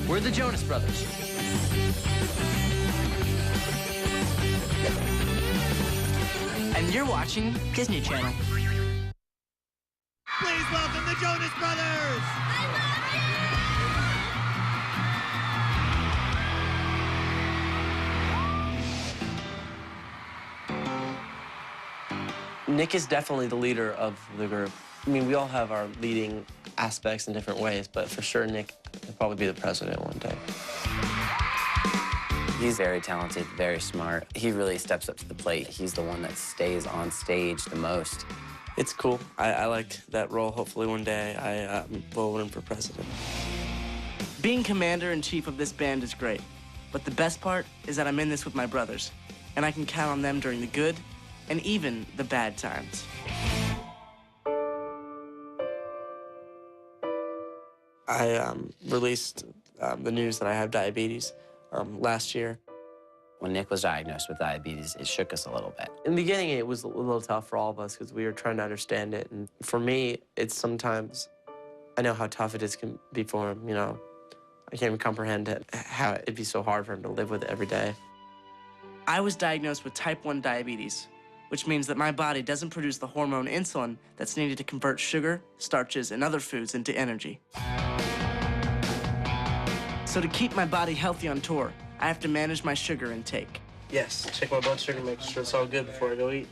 We're the Jonas Brothers. And you're watching Disney Channel. Please welcome the Jonas Brothers! Nick is definitely the leader of the group. I mean, we all have our leading aspects in different ways, but for sure, Nick will probably be the president one day. He's very talented, very smart. He really steps up to the plate. He's the one that stays on stage the most. It's cool. I like that role. Hopefully one day I will run for president. Being commander-in-chief of this band is great, but the best part is that I'm in this with my brothers, and I can count on them during the good and even the bad times. I released the news that I have diabetes last year. When Nick was diagnosed with diabetes, it shook us a little bit. In the beginning, it was a little tough for all of us because we were trying to understand it. And for me, it's sometimes, I know how tough it is can be for him, you know. I can't even comprehend it, how it'd be so hard for him to live with it every day. I was diagnosed with type 1 diabetes, which means that my body doesn't produce the hormone insulin that's needed to convert sugar, starches, and other foods into energy. So to keep my body healthy on tour, I have to manage my sugar intake. Yes, check my blood sugar, make sure it's all good before I go eat.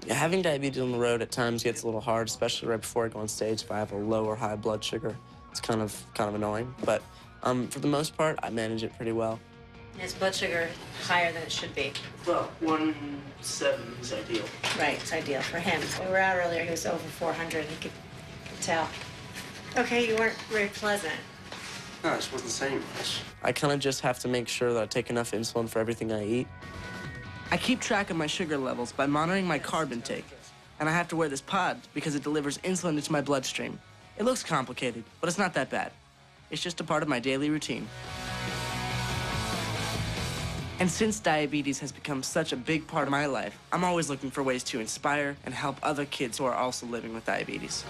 Yeah, having diabetes on the road at times gets a little hard, especially right before I go on stage. If I have a low or high blood sugar, it's kind of annoying. But for the most part, I manage it pretty well. His blood sugar higher than it should be. Well, 170 is ideal. Right, it's ideal for him. We were out earlier, he was over 400, he could tell. Okay, you weren't very pleasant. No, I just wasn't saying much. I kind of just have to make sure that I take enough insulin for everything I eat. I keep track of my sugar levels by monitoring my carb intake, and I have to wear this pod because it delivers insulin into my bloodstream. It looks complicated, but it's not that bad. It's just a part of my daily routine. And since diabetes has become such a big part of my life, I'm always looking for ways to inspire and help other kids who are also living with diabetes.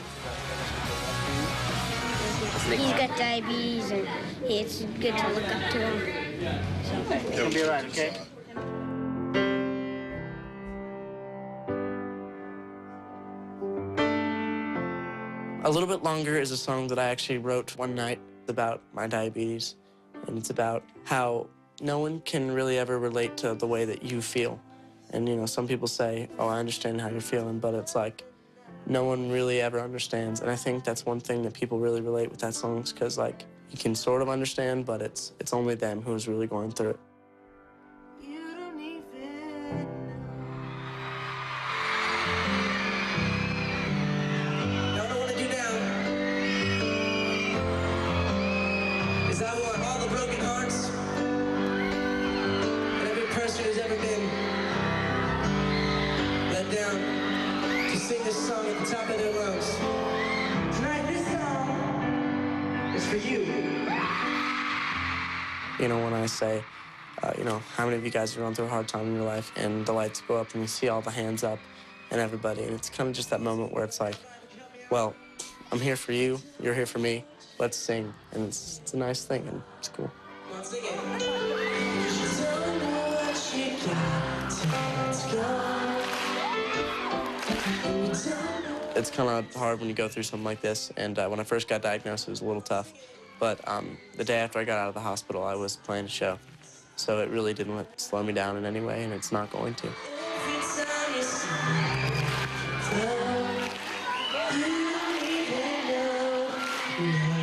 He's got diabetes, and it's good to look up to him. It's gonna be all right, okay? A Little Bit Longer is a song that I actually wrote one night about my diabetes, and it's about how no one can really ever relate to the way that you feel. And, you know, some people say, oh, I understand how you're feeling, but it's like, no one really ever understands. And I think that's one thing that people really relate with that song, because, like, you can sort of understand, but it's only them who's really going through it. What I want to do now is I want all the broken hearts and every person who's ever been let down to sing this song at the top of their lungs. Tonight, this song is for you. You know, when I say, you know, how many of you guys have gone through a hard time in your life, and the lights go up and you see all the hands up and everybody, and it's kind of just that moment where it's like, well, I'm here for you, you're here for me, let's sing. And it's a nice thing, and it's cool. Come on, sing it. It's kind of hard when you go through something like this, and when I first got diagnosed, it was a little tough. But the day after I got out of the hospital, I was playing a show. So it really didn't slow me down in any way, and it's not going to. Yeah.